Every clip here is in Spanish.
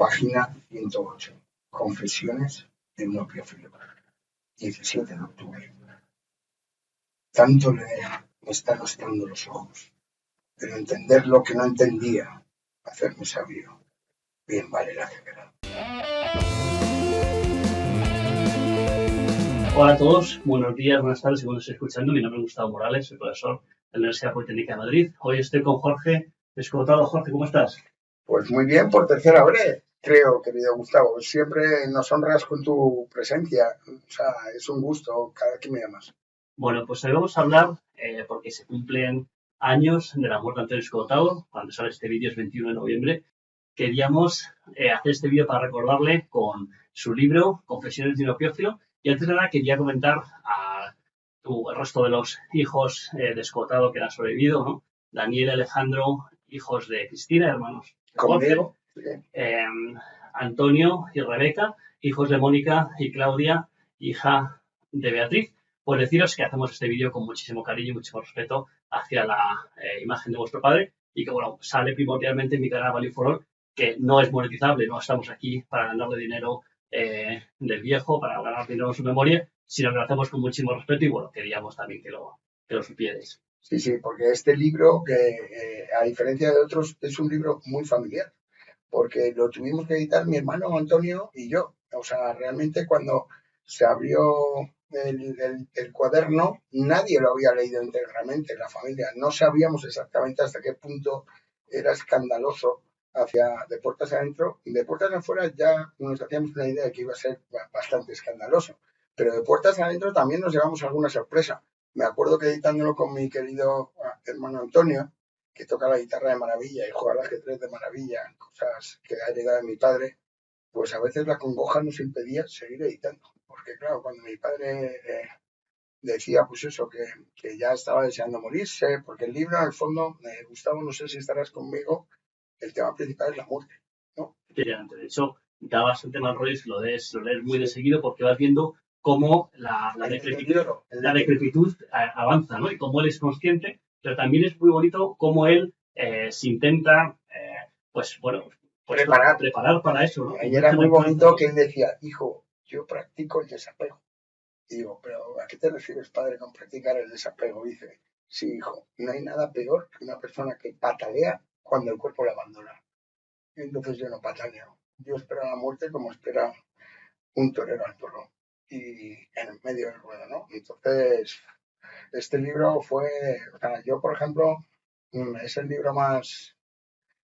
Página 108. Confesiones de un opiófilo. 17 de octubre. Tanto leer me está gastando los ojos, pero entender lo que no entendía, hacerme sabio, bien vale la ceguera. Hola a todos, buenos días, buenas tardes, según estéis escuchando. Mi nombre es Gustavo Morales, soy profesor de la Universidad Politécnica de Madrid. Hoy estoy con Jorge Escotado. Jorge, ¿cómo estás? Pues muy bien, por tercera vez, creo, querido Gustavo. Siempre nos honras con tu presencia. O sea, es un gusto cada vez que me llamas. Bueno, pues hoy vamos a hablar, porque se cumplen años de la muerte de Antonio Escotado. Cuando sale este vídeo es 21 de noviembre. Queríamos hacer este vídeo para recordarle con su libro Confesiones de un opiófilo. Y antes de nada quería comentar el resto de los hijos de Escotado que han sobrevivido, ¿no? Daniel y Alejandro, hijos de Cristina, hermanos de Jorge. Conmigo. Antonio y Rebeca, hijos de Mónica y Claudia, hija de Beatriz. Pues deciros que hacemos este vídeo con muchísimo cariño y muchísimo respeto hacia la imagen de vuestro padre y que, bueno, sale primordialmente en mi canal Value for All, que no es monetizable, no estamos aquí para ganarle dinero del viejo, para ganar dinero en su memoria, sino que lo hacemos con muchísimo respeto y, bueno, queríamos también que lo supierais. Sí, porque este libro, que a diferencia de otros, es un libro muy familiar, porque lo tuvimos que editar mi hermano Antonio y yo. O sea, realmente cuando se abrió el cuaderno, nadie lo había leído íntegramente en la familia. No sabíamos exactamente hasta qué punto era escandaloso de puertas adentro. De puertas afuera ya nos hacíamos una idea de que iba a ser bastante escandaloso, pero de puertas adentro también nos llevamos alguna sorpresa. Me acuerdo que editándolo con mi querido hermano Antonio, que toca la guitarra de maravilla y juega al ajedrez de maravilla, cosas que ha heredado de mi padre, pues a veces la congoja nos impedía seguir editando. Porque claro, cuando mi padre decía pues eso, que ya estaba deseando morirse, porque el libro en el fondo, Gustavo, no sé si estarás conmigo, el tema principal es la muerte, ¿no? De hecho, da bastante mal rollo si lo lees muy de seguido, porque vas viendo cómo la decrepitud avanza, ¿no? Y cómo él es consciente, pero también es muy bonito cómo él se intenta, preparar para eso, ¿no? Y era muy bonito que él decía, hijo, yo practico el desapego. Y digo, pero ¿a qué te refieres, padre, con practicar el desapego? Dice, sí, hijo, no hay nada peor que una persona que patalea cuando el cuerpo la abandona. Y entonces yo no pataleo. Yo espero la muerte como espera un torero al toro. Y en el medio del ruedo, ¿no? Entonces, este libro fue, o sea, yo, por ejemplo, es el libro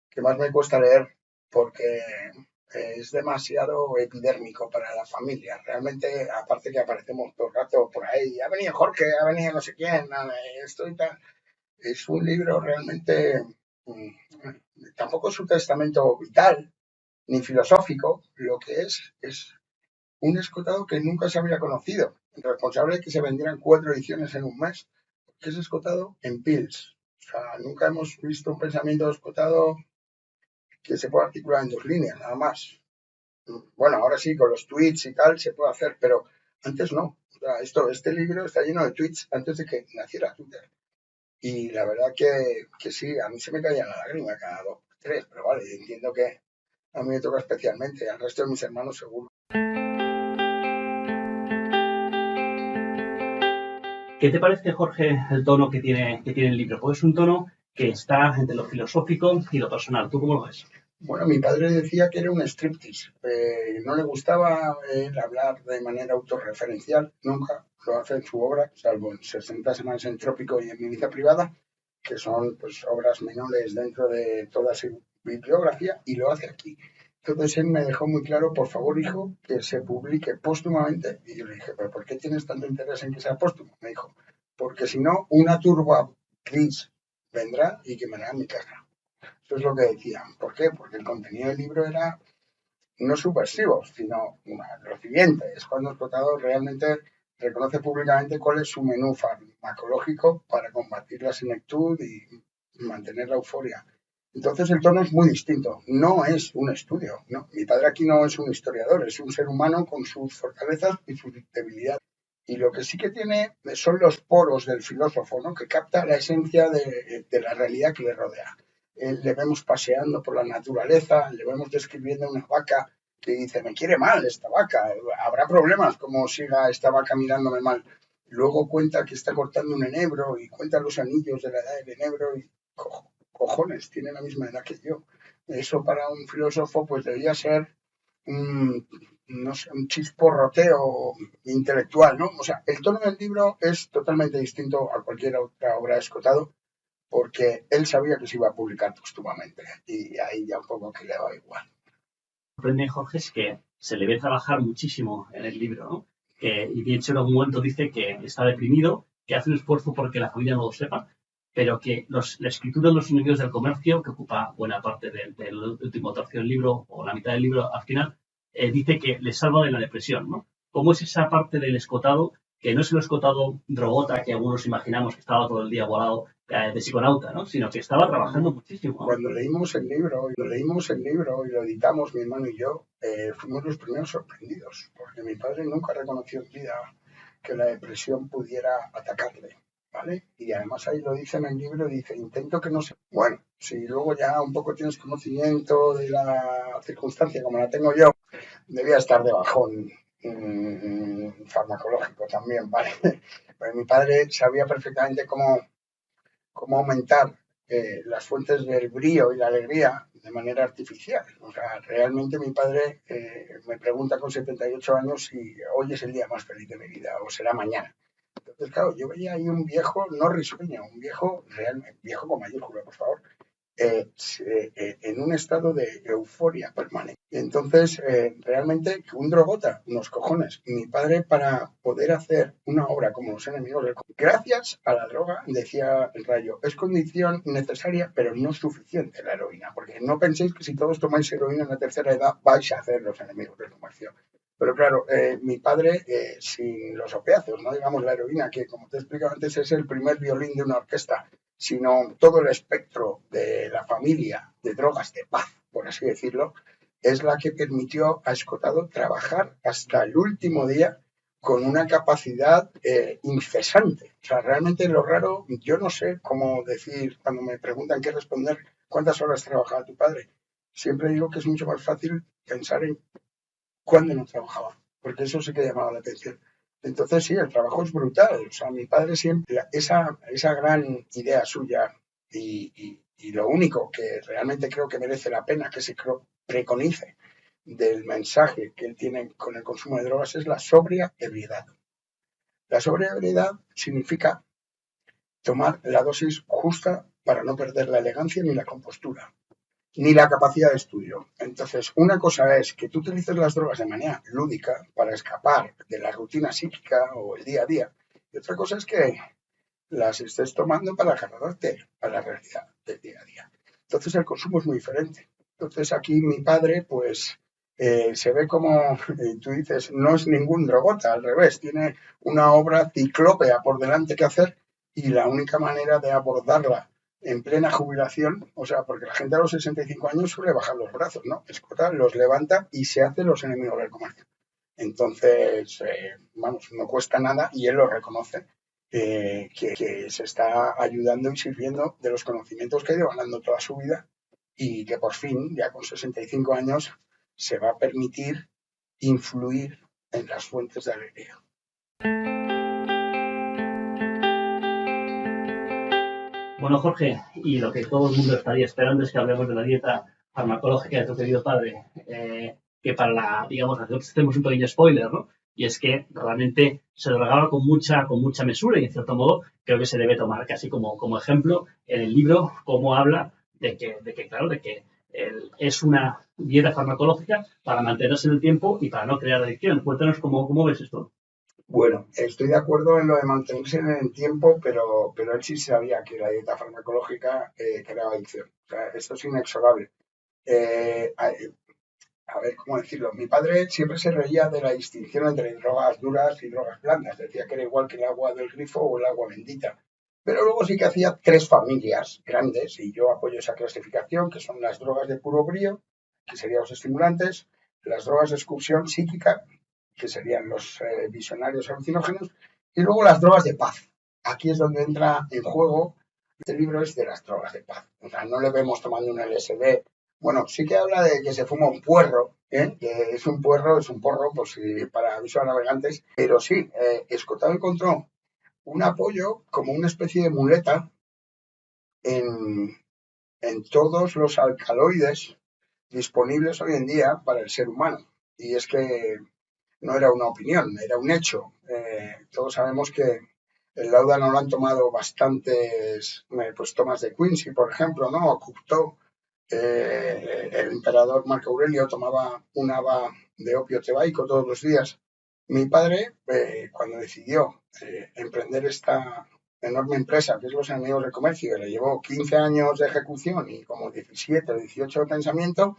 que más me cuesta leer porque es demasiado epidérmico para la familia. Realmente, aparte que aparecemos todo el rato por ahí, ha venido Jorge, ha venido no sé quién, esto y tal. Es un libro realmente, tampoco es un testamento vital ni filosófico, lo que es un Escotado que nunca se había conocido, responsable de que se vendieran 4 ediciones en un mes, que es Escotado en Pils. O sea, nunca hemos visto un pensamiento de Escotado que se pueda articular en 2 líneas, nada más. Bueno, ahora sí, con los tweets y tal se puede hacer, pero antes no. O sea, este libro está lleno de tweets antes de que naciera Twitter. Y la verdad que sí, a mí se me caía la lágrima cada 2 por 3, pero vale, entiendo que a mí me toca especialmente, al resto de mis hermanos seguro. ¿Qué te parece, Jorge, el tono que tiene el libro? Pues es un tono que está entre lo filosófico y lo personal. ¿Tú cómo lo ves? Bueno, mi padre decía que era un striptease. No le gustaba hablar de manera autorreferencial, nunca lo hace en su obra, salvo en 60 semanas en Trópico y en Mi vida privada, que son pues obras menores dentro de toda su bibliografía, y lo hace aquí. Entonces él me dejó muy claro, por favor, hijo, que se publique póstumamente. Y yo le dije, ¿pero por qué tienes tanto interés en que sea póstumo? Me dijo, porque si no, una turba gris vendrá y quemará mi casa. Eso es lo que decían. ¿Por qué? Porque el contenido del libro era no subversivo, sino lo siguiente. Es cuando Escotado realmente reconoce públicamente cuál es su menú farmacológico para combatir la senectud y mantener la euforia. Entonces el tono es muy distinto. No es un estudio. No. Mi padre aquí no es un historiador, es un ser humano con sus fortalezas y sus debilidades. Y lo que sí que tiene son los poros del filósofo, ¿no? Que capta la esencia de la realidad que le rodea. le vemos paseando por la naturaleza, le vemos describiendo una vaca que dice, me quiere mal esta vaca, habrá problemas como siga esta vaca mirándome mal. Luego cuenta que está cortando un enebro y cuenta los anillos de la edad del enebro y cojones, tiene la misma edad que yo. Eso para un filósofo pues debía ser no sé, un chisporroteo intelectual, ¿no? O sea, el tono del libro es totalmente distinto a cualquier otra obra de Escotado porque él sabía que se iba a publicar póstumamente y ahí ya un poco que le va igual. Sorprende, Jorge, es que se le ve trabajar muchísimo en el libro, ¿no? Y de hecho en algún momento dice que está deprimido, que hace un esfuerzo porque la familia no lo sepa, pero que la escritura de los enemigos del comercio, que ocupa buena parte del último tercio del libro o la mitad del libro al final, dice que le salva de la depresión, ¿no? ¿Cómo es esa parte del Escotado, que no es el Escotado drogota que algunos imaginamos que estaba todo el día volado de psiconauta, ¿no? Sino que estaba trabajando muchísimo, ¿no? Cuando leímos el libro y lo editamos mi hermano y yo, fuimos los primeros sorprendidos, porque mi padre nunca reconoció en vida que la depresión pudiera atacarle, ¿vale? Y además ahí lo dice en el libro, dice, intento que no se... Bueno, si luego ya un poco tienes conocimiento de la circunstancia como la tengo yo, debía estar de bajón farmacológico también, ¿vale? Pero mi padre sabía perfectamente cómo aumentar las fuentes del brío y la alegría de manera artificial. O sea, realmente mi padre me pregunta con 78 años si hoy es el día más feliz de mi vida o será mañana. Entonces, claro, yo veía ahí un viejo no risueño, un viejo realmente, viejo con mayúscula, por favor, en un estado de euforia permanente. Entonces, realmente, un drogota, unos cojones. Mi padre, para poder hacer una obra como Los enemigos del gracias a la droga, decía el Rayo, es condición necesaria, pero no suficiente la heroína, porque no penséis que si todos tomáis heroína en la tercera edad vais a hacer Los enemigos del comercio. Pero claro, mi padre, sin los opiáceos, no digamos la heroína, que como te he explicado antes es el primer violín de una orquesta, sino todo el espectro de la familia de drogas de paz, por así decirlo, es la que permitió a Escotado trabajar hasta el último día con una capacidad incesante. O sea, realmente lo raro, yo no sé cómo decir, cuando me preguntan qué responder, ¿cuántas horas trabajaba tu padre? Siempre digo que es mucho más fácil pensar en cuándo no trabajaba, porque eso sí que llamaba la atención. Entonces, sí, el trabajo es brutal. O sea, mi padre siempre, esa gran idea suya y lo único que realmente creo que merece la pena que se preconice del mensaje que él tiene con el consumo de drogas es la sobria ebriedad. La sobria ebriedad significa tomar la dosis justa para no perder la elegancia ni la compostura, ni la capacidad de estudio. Entonces, una cosa es que tú utilices las drogas de manera lúdica para escapar de la rutina psíquica o el día a día, y otra cosa es que las estés tomando para agarrarte a la realidad del día a día. Entonces, el consumo es muy diferente. Entonces, aquí mi padre, pues, se ve como, tú dices, no es ningún drogota, al revés, tiene una obra ciclópea por delante que hacer y la única manera de abordarla en plena jubilación, o sea, porque la gente a los 65 años suele bajar los brazos, ¿no? Escota, los levanta y se hace Los enemigos del comercio. Entonces, vamos, no cuesta nada y él lo reconoce, que se está ayudando y sirviendo de los conocimientos que ha ido ganando toda su vida y que por fin, ya con 65 años, se va a permitir influir en las fuentes de alegría. Bueno, Jorge, y lo que todo el mundo estaría esperando es que hablemos de la dieta farmacológica de tu querido padre, que para digamos, hacemos un pequeño spoiler, ¿no? Y es que realmente se drogaba con mucha mesura y, en cierto modo, creo que se debe tomar casi como ejemplo en el libro cómo habla de que es una dieta farmacológica para mantenerse en el tiempo y para no crear adicción. Cuéntanos cómo ves esto. Bueno, estoy de acuerdo en lo de mantenerse en el tiempo, pero él sí sabía que la dieta farmacológica creaba adicción. O sea, esto es inexorable. A ver, ¿cómo decirlo? Mi padre siempre se reía de la distinción entre drogas duras y drogas blandas. Decía que era igual que el agua del grifo o el agua bendita. Pero luego sí que hacía tres familias grandes, y yo apoyo esa clasificación, que son las drogas de puro brío, que serían los estimulantes, las drogas de excursión psíquica, que serían los visionarios alucinógenos, y luego las drogas de paz. Aquí es donde entra en juego Este libro es de las drogas de paz. O sea, no le vemos tomando un LSD. Bueno, sí que habla de que se fuma un puerro, que es un puerro, es un porro, pues para aviso a navegantes. Pero sí, Escotado encontró un apoyo como una especie de muleta en, en todos los alcaloides disponibles hoy en día para el ser humano. Y es que no era una opinión, era un hecho. Todos sabemos que el Láudano lo han tomado bastantes, pues Tomás de Quincy, por ejemplo, ¿no? O Cocteau. El emperador Marco Aurelio tomaba un haba de opio tebaico todos los días. Mi padre, cuando decidió emprender esta enorme empresa que es los enemigos del comercio, que le llevó 15 años de ejecución y como 17 o 18 de pensamiento,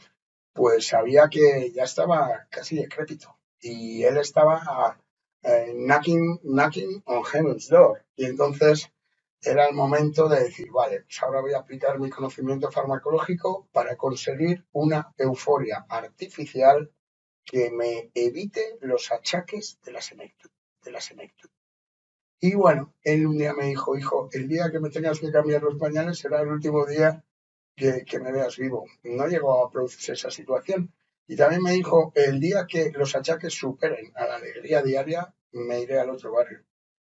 pues sabía que ya estaba casi decrépito y él estaba knocking on heaven's door. Y entonces era el momento de decir, vale, pues ahora voy a aplicar mi conocimiento farmacológico para conseguir una euforia artificial que me evite los achaques de la senectud. De la senectud. Y bueno, él un día me dijo, hijo, el día que me tengas que cambiar los pañales será el último día que me veas vivo. No llegó a producirse esa situación. Y también me dijo, el día que los achaques superen a la alegría diaria, me iré al otro barrio.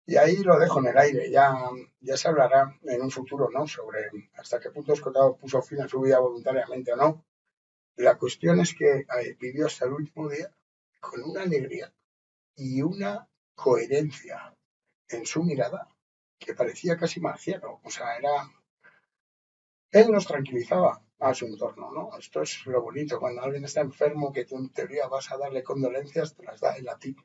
Y ahí lo dejo en el aire, ya se hablará en un futuro, ¿no? Sobre hasta qué punto Escotado puso fin a su vida voluntariamente o no. La cuestión es que vivió hasta el último día con una alegría y una coherencia en su mirada que parecía casi marciano. O sea, él nos tranquilizaba a su entorno, ¿no? Esto es lo bonito, cuando alguien está enfermo, que tú en teoría vas a darle condolencias, te las da él a ti.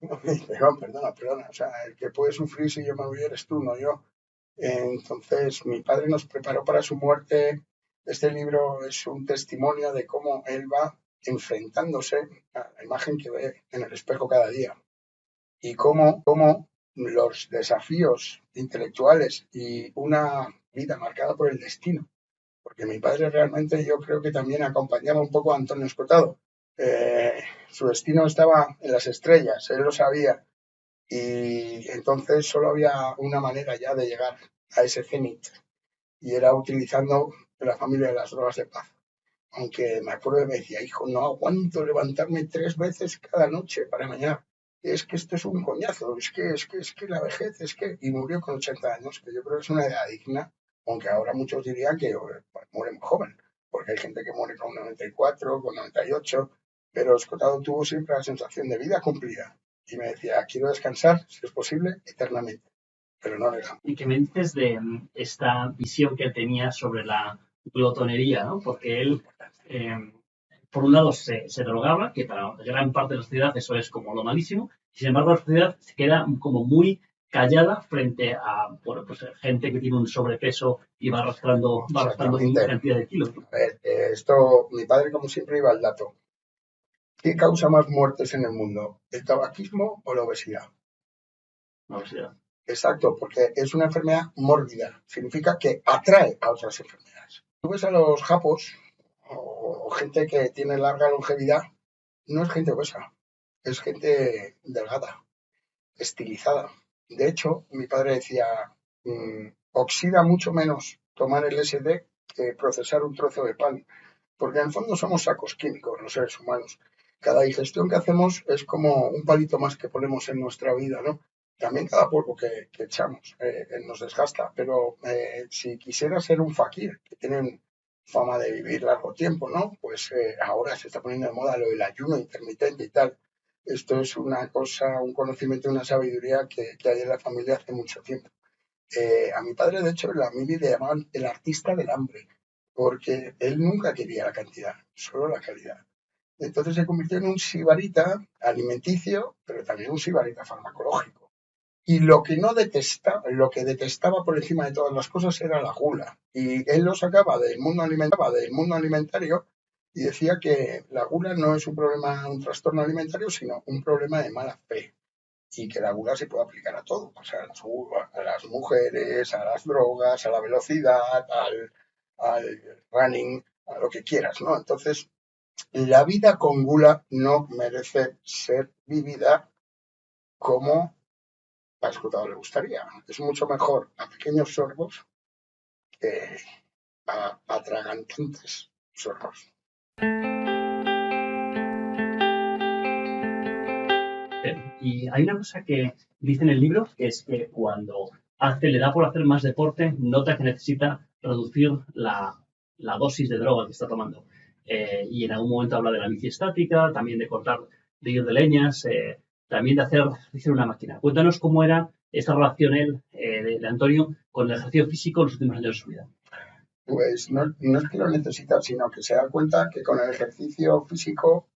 No me dice, no, perdona, o sea, el que puede sufrir si yo me voy eres tú, no yo. Entonces, mi padre nos preparó para su muerte. Este libro es un testimonio de cómo él va enfrentándose a la imagen que ve en el espejo cada día y cómo los desafíos intelectuales y una vida marcada por el destino, porque mi padre realmente yo creo que también acompañaba un poco a Antonio Escotado. Su destino estaba en las estrellas, él lo sabía, y entonces solo había una manera ya de llegar a ese cenit, y era utilizando la familia de las drogas de paz. Aunque me acuerdo que me decía, hijo, no aguanto levantarme 3 veces cada noche para mañana. Es que esto es un coñazo, es que la vejez, es que... Y murió con 80 años, que yo creo que es una edad digna, aunque ahora muchos dirían que muere muy joven, porque hay gente que muere con 94, con 98, pero Escotado tuvo siempre la sensación de vida cumplida. Y me decía, quiero descansar, si es posible, eternamente, pero no dejamos. ¿Y qué me dices de esta visión que él tenía sobre la glotonería, ¿no? Porque él, eh, por un lado, se drogaba, que para gran parte de la sociedad eso es como lo malísimo, y sin embargo la sociedad se queda como muy callada frente a, bueno, pues, gente que tiene un sobrepeso y va arrastrando una Exactamente. cantidad de kilos, ¿no? A ver, esto, mi padre como siempre iba al dato. ¿Qué causa más muertes en el mundo? ¿El tabaquismo o la obesidad? La obesidad. Exacto, porque es una enfermedad mórbida. Significa que atrae a otras enfermedades. Tú ves a los japos o gente que tiene larga longevidad, no es gente obesa, es gente delgada, estilizada. De hecho, mi padre decía, oxida mucho menos tomar el SD que procesar un trozo de pan, porque en el fondo somos sacos químicos los seres humanos. Cada digestión que hacemos es como un palito más que ponemos en nuestra vida, ¿no? También cada polvo que echamos nos desgasta, pero si quisiera ser un fakir, que tienen fama de vivir largo tiempo, ¿no? Pues ahora se está poniendo de moda lo del ayuno intermitente y tal. Esto es una cosa, un conocimiento, una sabiduría que hay en la familia hace mucho tiempo. A mi padre, de hecho, en la mili le llamaban el artista del hambre, porque él nunca quería la cantidad, solo la calidad. Entonces se convirtió en un sibarita alimenticio, pero también un sibarita farmacológico. Y lo que no detestaba, lo que detestaba por encima de todas las cosas era la gula. Y él lo sacaba del mundo alimentario y decía que la gula no es un problema, un trastorno alimentario, sino un problema de mala fe y que la gula se puede aplicar a todo, o sea, a las mujeres, a las drogas, a la velocidad, al running, a lo que quieras, ¿no? Entonces, la vida con gula no merece ser vivida como a Escotado le gustaría. Es mucho mejor a pequeños sorbos atragantantes sorbos. Y hay una cosa que dice en el libro, que es que cuando le da por hacer más deporte, nota que necesita reducir la dosis de droga que está tomando. Y en algún momento habla de la bici estática, también de ir de leñas, también de hacer ejercicio en una máquina. Cuéntanos cómo era esta relación de Antonio con el ejercicio físico en los últimos años de su vida. Pues no es que lo necesita, sino que se da cuenta que con el ejercicio físico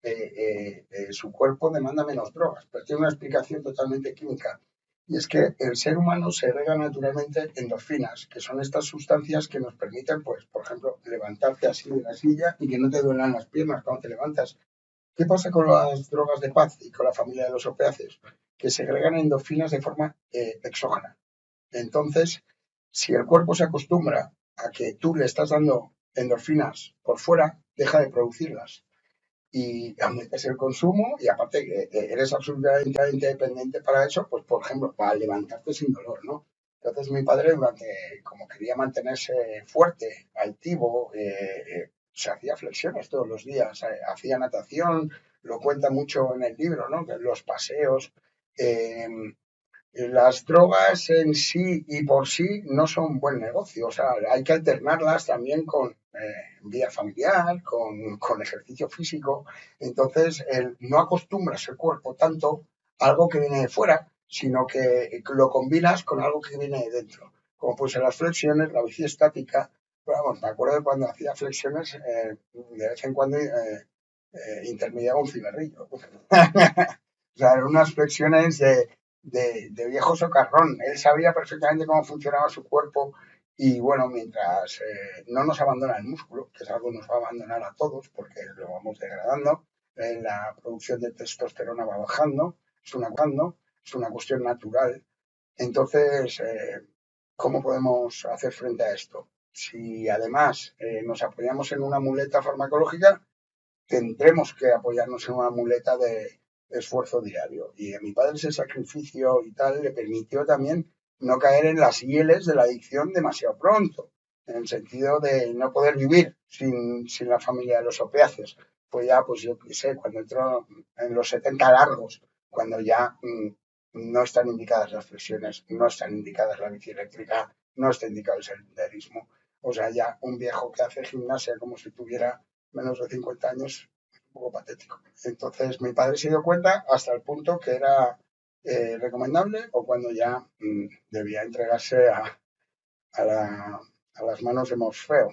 su cuerpo demanda menos drogas. Pero tiene una explicación totalmente química. Y es que el ser humano segrega naturalmente endorfinas, que son estas sustancias que nos permiten, pues, por ejemplo, levantarte así de la silla y que no te duelan las piernas cuando te levantas. ¿Qué pasa con las drogas de paz y con la familia de los opiáceos? Que segregan endorfinas de forma exógena. Entonces, si el cuerpo se acostumbra a que tú le estás dando endorfinas por fuera, deja de producirlas. Y aumentas el consumo y aparte eres absolutamente dependiente para eso, pues por ejemplo, para levantarte sin dolor, ¿no? Entonces mi padre, como quería mantenerse fuerte, altivo, se hacía flexiones todos los días, hacía natación, lo cuenta mucho en el libro, ¿no? Los paseos. Eh, las drogas en sí y por sí no son buen negocio, o sea, hay que alternarlas también con vida familiar, con ejercicio físico. Entonces, no acostumbras el cuerpo tanto a algo que viene de fuera, sino que lo combinas con algo que viene de dentro. Como pues en las flexiones, la bici estática, vamos, me acuerdo de cuando hacía flexiones, de vez en cuando intermediaba un cigarrillo. O sea, eran unas flexiones de viejo socarrón. Él sabía perfectamente cómo funcionaba su cuerpo y bueno, mientras no nos abandona el músculo, que es algo que nos va a abandonar a todos porque lo vamos degradando, la producción de testosterona va bajando, es una cuestión natural. Entonces, ¿cómo podemos hacer frente a esto? Si además nos apoyamos en una muleta farmacológica, tendremos que apoyarnos en una muleta de esfuerzo diario. Y a mi padre ese sacrificio y tal le permitió también no caer en las hieles de la adicción demasiado pronto, en el sentido de no poder vivir sin la familia de los opiáceos. Pues ya, pues yo qué sé, cuando entró en los 70 largos, cuando ya no están indicadas las flexiones, no están indicadas la bici eléctrica, no está indicado el senderismo. O sea, ya un viejo que hace gimnasia como si tuviera menos de 50 años, un poco patético. Entonces mi padre se dio cuenta hasta el punto que era recomendable o cuando ya debía entregarse a las manos de Morfeo.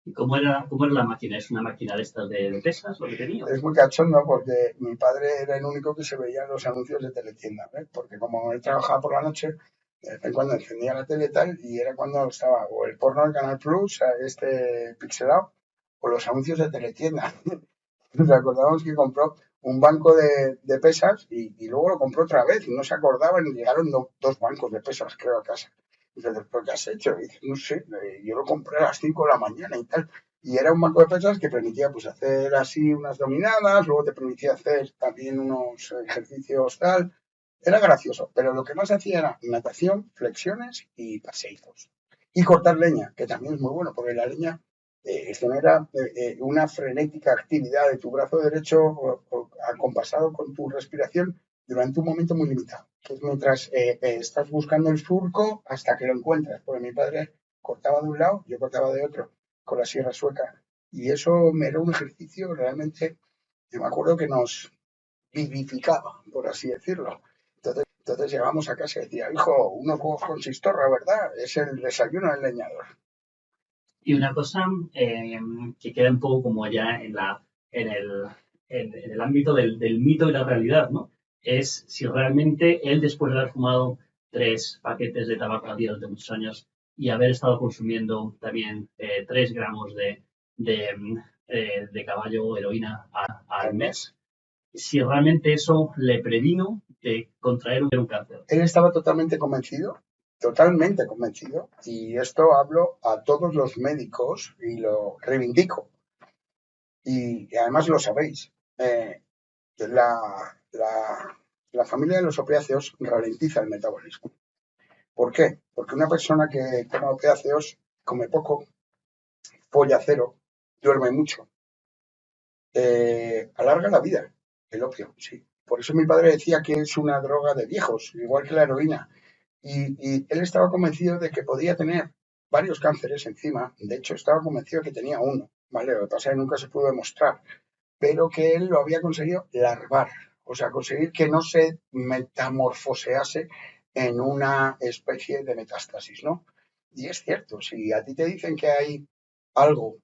¿Y cómo era la máquina? ¿Es una máquina de estas de pesas lo que tenía? Es muy cachondo porque mi padre era el único que se veía en los anuncios de teletienda, ¿ves? Porque como él trabajaba por la noche, de vez en cuando encendía la tele y tal, y era cuando estaba o el porno del Canal Plus, este pixelado, o los anuncios de teletienda. Nos acordamos que compró un banco de pesas y luego lo compró otra vez y no se acordaban y llegaron dos bancos de pesas, creo, a casa. Y dice, ¿pero qué has hecho? Y dice, no sé, yo lo compré a las 5 de la mañana y tal. Y era un banco de pesas que permitía pues hacer así unas dominadas, luego te permitía hacer también unos ejercicios tal. Era gracioso, pero lo que más hacía era natación, flexiones y paseizos. Y cortar leña, que también es muy bueno, porque la leña genera una frenética actividad de tu brazo derecho acompasado con tu respiración durante un momento muy limitado, que es mientras estás buscando el surco hasta que lo encuentras, porque mi padre cortaba de un lado, yo cortaba de otro con la sierra sueca y eso me era un ejercicio realmente, yo me acuerdo que nos vivificaba, por así decirlo. Entonces llegábamos a casa y decía, hijo, unos huevos con chistorra, ¿verdad? Es el desayuno del leñador. Y una cosa que queda un poco como ya en el ámbito del mito y la realidad, ¿no? Es si realmente él, después de haber fumado 3 paquetes de tabaco a día durante muchos años y haber estado consumiendo también 3 gramos de caballo heroína al mes, si realmente eso le previno de contraer un cáncer. Él estaba totalmente convencido, y esto hablo a todos los médicos y lo reivindico. Y además lo sabéis, la familia de los opiáceos ralentiza el metabolismo. ¿Por qué? Porque una persona que toma opiáceos come poco, folla cero, duerme mucho. Alarga la vida, el opio, sí. Por eso mi padre decía que es una droga de viejos, igual que la heroína. Y él estaba convencido de que podía tener varios cánceres encima. De hecho, estaba convencido de que tenía uno, ¿vale? Lo que pasa es que nunca se pudo demostrar, pero que él lo había conseguido larvar, o sea, conseguir que no se metamorfosease en una especie de metástasis, ¿no? Y es cierto, si a ti te dicen que hay algo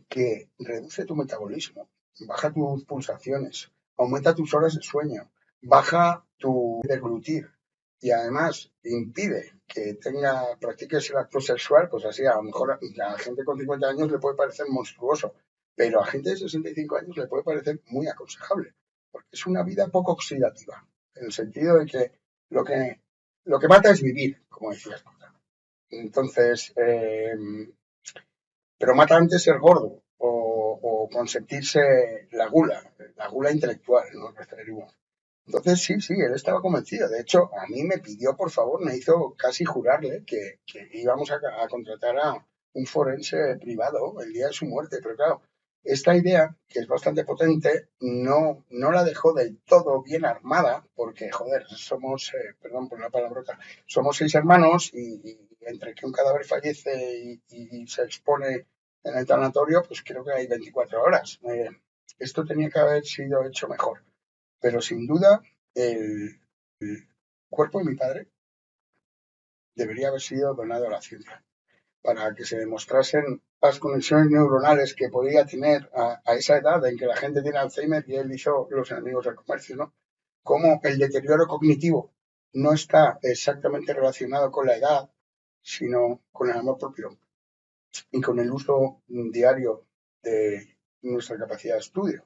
que reduce tu metabolismo, baja tus pulsaciones, aumenta tus horas de sueño, baja tu deglutir y además impide que practiques el acto sexual, pues así a lo mejor a la gente con 50 años le puede parecer monstruoso, pero a gente de 65 años le puede parecer muy aconsejable, porque es una vida poco oxidativa, en el sentido de que lo que, lo que mata es vivir, como decías. Entonces, pero mata antes ser gordo o consentirse la gula intelectual, nos referimos. Entonces, sí, sí, él estaba convencido. De hecho, a mí me pidió, por favor, me hizo casi jurarle que íbamos a contratar a un forense privado el día de su muerte. Pero claro, esta idea, que es bastante potente, no la dejó del todo bien armada, porque, joder, somos, perdón por la palabrota, somos 6 hermanos y entre que un cadáver fallece y se expone en el tanatorio, pues creo que hay 24 horas. Esto tenía que haber sido hecho mejor. Pero sin duda, el cuerpo de mi padre debería haber sido donado a la ciencia para que se demostrasen las conexiones neuronales que podía tener a esa edad en que la gente tiene Alzheimer y él hizo Los enemigos del comercio, ¿no? Cómo el deterioro cognitivo no está exactamente relacionado con la edad, sino con el amor propio y con el uso diario de nuestra capacidad de estudio.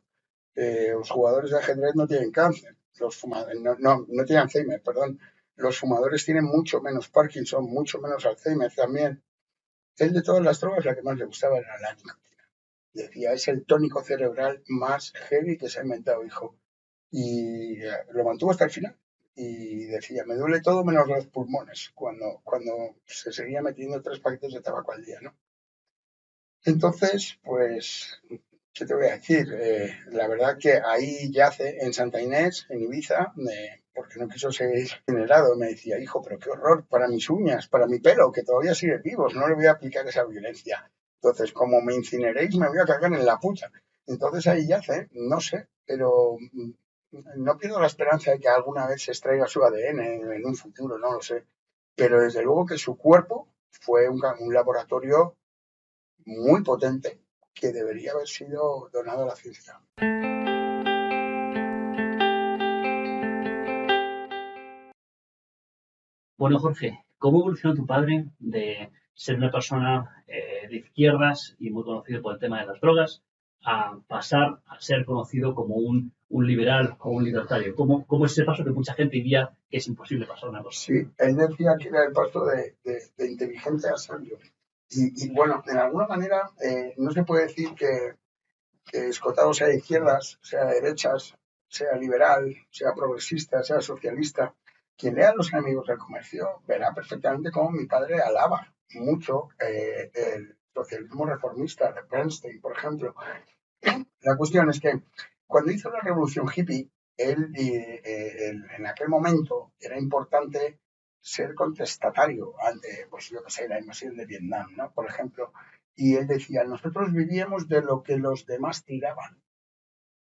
Los jugadores de ajedrez no tienen cáncer, los fumadores, no tienen Alzheimer, perdón. Los fumadores tienen mucho menos Parkinson, mucho menos Alzheimer también. Él de todas las drogas la que más le gustaba era la nicotina. Decía, es el tónico cerebral más heavy que se ha inventado, hijo. Y lo mantuvo hasta el final. Y decía, me duele todo menos los pulmones, cuando se seguía metiendo 3 paquetes de tabaco al día, ¿no? Entonces, pues, ¿qué te voy a decir? La verdad que ahí yace en Santa Inés, en Ibiza, porque no quiso ser incinerado. Me decía, hijo, pero qué horror para mis uñas, para mi pelo, que todavía sigue vivo, no le voy a aplicar esa violencia. Entonces, como me incineréis, me voy a cagar en la puta. Entonces ahí yace, no sé, pero no pierdo la esperanza de que alguna vez se extraiga su ADN en un futuro, no lo sé. Pero desde luego que su cuerpo fue un laboratorio muy potente que debería haber sido donado a la ciencia. Bueno, Jorge, ¿cómo evolucionó tu padre de ser una persona de izquierdas y muy conocido por el tema de las drogas a pasar a ser conocido como un liberal o un libertario? ¿Cómo es ese paso que mucha gente diría que es imposible pasar una cosa? Sí, él decía que era el paso de inteligente a sabio. Y bueno, de alguna manera no se puede decir que Escotado sea de izquierdas, sea de derechas, sea liberal, sea progresista, sea socialista. Quien lea Los enemigos del comercio verá perfectamente cómo mi padre alaba mucho el socialismo reformista de Bernstein, por ejemplo. La cuestión es que cuando hizo la revolución hippie, en aquel momento era importante ser contestatario ante, pues yo qué sé, la invasión de Vietnam, ¿no? Por ejemplo, y él decía, nosotros vivíamos de lo que los demás tiraban.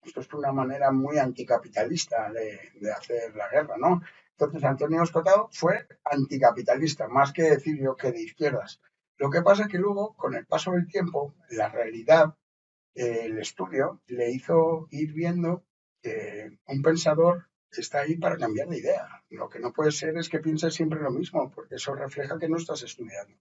Esto es una manera muy anticapitalista de hacer la guerra, ¿no? Entonces Antonio Escotado fue anticapitalista, más que decir yo que de izquierdas. Lo que pasa es que luego, con el paso del tiempo, la realidad, el estudio le hizo ir viendo que un pensador está ahí para cambiar de idea. Lo que no puede ser es que pienses siempre lo mismo, porque eso refleja que no estás estudiando.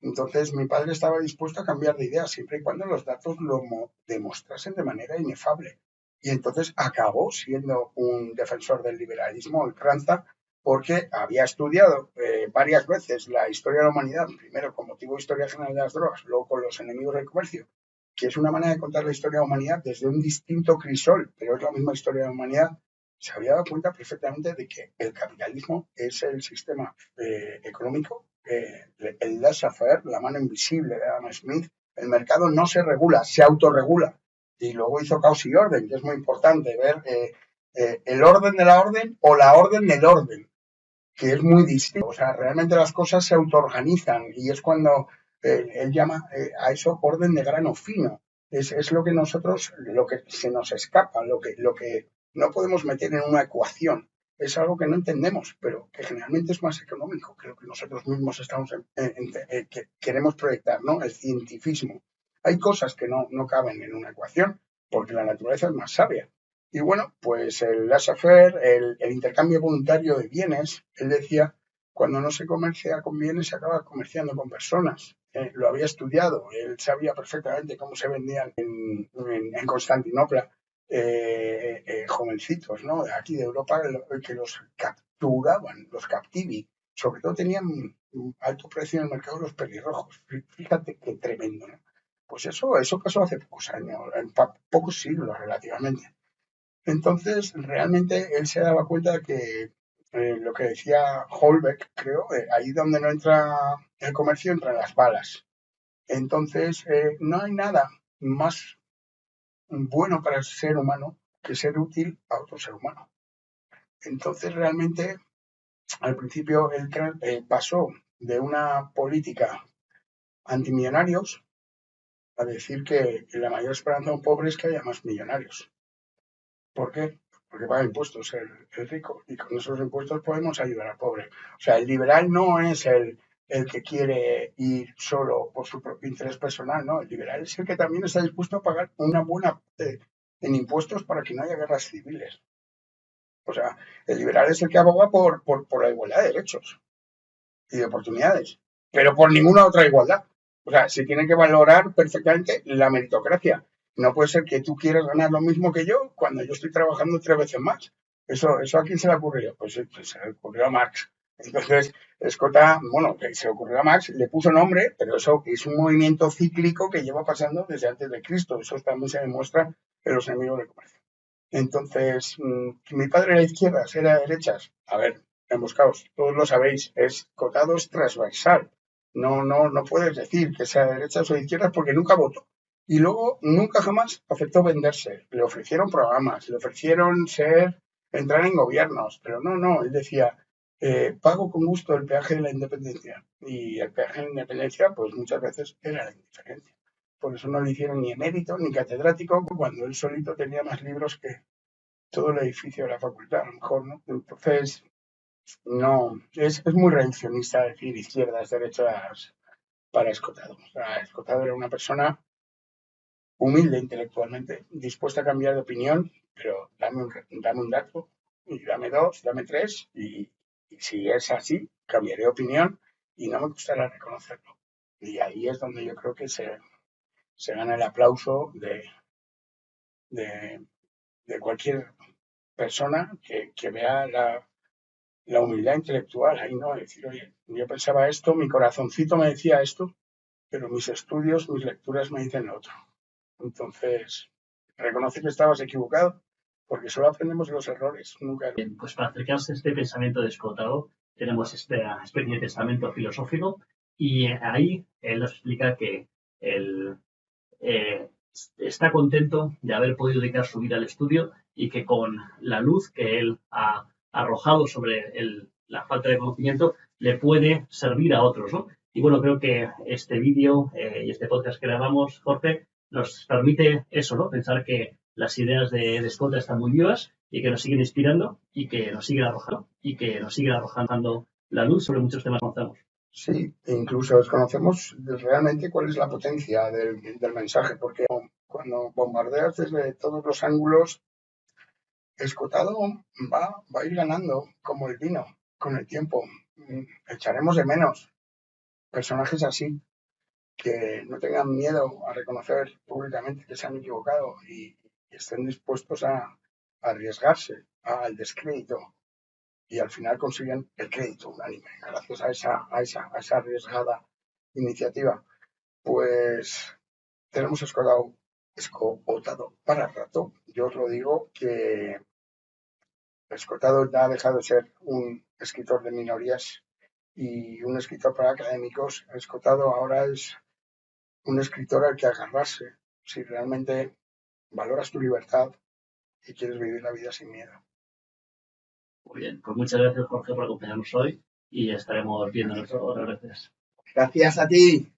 Entonces, mi padre estaba dispuesto a cambiar de idea siempre y cuando los datos lo demostrasen de manera inefable. Y entonces acabó siendo un defensor del liberalismo ultranza porque había estudiado varias veces la historia de la humanidad, primero con motivo de historia general de las drogas, luego con los enemigos del comercio, que es una manera de contar la historia de la humanidad desde un distinto crisol, pero es la misma historia de la humanidad. Se había dado cuenta perfectamente de que el capitalismo es el sistema económico el laissez-faire, la mano invisible de Adam Smith, el mercado no se regula, se autorregula. Y luego hizo caos y orden, que es muy importante ver el orden de la orden o la orden del orden, que es muy distinto. O sea, realmente las cosas se autoorganizan y es cuando él llama a eso orden de grano fino. Es lo que nosotros, lo que se nos escapa, lo que no podemos meter en una ecuación. Es algo que no entendemos, pero que generalmente es más económico que lo que nosotros mismos que queremos proyectar, ¿no? El cientifismo. Hay cosas que no caben en una ecuación porque la naturaleza es más sabia. Y bueno, pues el laissez-faire, el intercambio voluntario de bienes, él decía, cuando no se comercia con bienes se acaba comerciando con personas. Lo había estudiado, él sabía perfectamente cómo se vendían en Constantinopla jovencitos, ¿no? De aquí de Europa que los capturaban, los captivi. Sobre todo tenían un alto precio en el mercado los pelirrojos. Fíjate qué tremendo, ¿no? Pues eso pasó hace pocos años, en pocos siglos relativamente. Entonces, realmente él se daba cuenta de que lo que decía Holbeck, creo, ahí donde no entra el comercio, entran las balas. Entonces, no hay nada más bueno para el ser humano que ser útil a otro ser humano. Entonces, realmente, al principio, él pasó de una política antimillonarios a decir que la mayor esperanza de un pobre es que haya más millonarios. ¿Por qué? Porque paga impuestos el rico y con esos impuestos podemos ayudar al pobre. O sea, el liberal no es el que quiere ir solo por su propio interés personal, no. El liberal es el que también está dispuesto a pagar una buena en impuestos para que no haya guerras civiles. O sea, el liberal es el que aboga por la igualdad de derechos y de oportunidades, pero por ninguna otra igualdad. O sea, se tiene que valorar perfectamente la meritocracia. No puede ser que tú quieras ganar lo mismo que yo cuando yo estoy trabajando 3 veces más. ¿Eso a quién se le ocurrió? Pues se le ocurrió a Marx. Entonces, Escota, bueno, que se le ocurrió a Marx, le puso nombre, pero eso es un movimiento cíclico que lleva pasando desde antes de Cristo. Eso también se demuestra en los enemigos del comercio. Entonces, mi padre era de izquierdas, era de derechas. A ver, emboscaos, todos lo sabéis, Cotado es transversal. No puedes decir que sea de derechas o de izquierdas porque nunca votó. Y luego nunca jamás aceptó venderse. Le ofrecieron programas, le ofrecieron entrar en gobiernos, pero no, él decía, pago con gusto el peaje de la independencia. Y el peaje de la independencia, pues muchas veces era la indiferencia. Por eso no le hicieron ni emérito ni catedrático cuando él solito tenía más libros que todo el edificio de la facultad, a lo mejor, ¿no? Entonces, no, es muy reduccionista decir izquierdas, derechas para Escotado. O sea, Escotado era una persona humilde intelectualmente, dispuesta a cambiar de opinión, pero dame un dato, y dame dos, dame tres, y si es así, cambiaré de opinión y no me costará reconocerlo. Y ahí es donde yo creo que se gana el aplauso de, de cualquier persona que vea la humildad intelectual ahí, ¿no? Decir, oye, yo pensaba esto, mi corazoncito me decía esto, pero mis estudios, mis lecturas me dicen lo otro. Entonces, reconoce que estabas equivocado, porque solo aprendemos de los errores, nunca. Bien, pues para acercarse a este pensamiento descotado, tenemos esta especie de pensamiento filosófico y ahí él nos explica que él está contento de haber podido dedicar su vida al estudio y que con la luz que él ha arrojado sobre la falta de conocimiento le puede servir a otros, ¿no? Y bueno, creo que este vídeo y este podcast que grabamos, Jorge, nos permite eso, ¿no? Pensar que las ideas de Scott están muy vivas y que nos siguen inspirando y que nos siguen arrojando la luz sobre muchos temas que conocemos. Sí, incluso desconocemos realmente cuál es la potencia del mensaje, porque cuando bombardeas desde todos los ángulos, Escotado va a ir ganando como el vino con el tiempo. Echaremos de menos personajes así, que no tengan miedo a reconocer públicamente que se han equivocado y estén dispuestos a arriesgarse al descrédito y al final consiguen el crédito unánime gracias a esa arriesgada iniciativa. Pues tenemos escotado para rato. Yo os lo digo que Escotado ya ha dejado de ser un escritor de minorías y un escritor para académicos. Escotado ahora es un escritor al que agarrarse si realmente valoras tu libertad y quieres vivir la vida sin miedo. Muy bien, pues muchas gracias, Jorge, por acompañarnos hoy y estaremos viéndonos otras veces. Gracias a ti.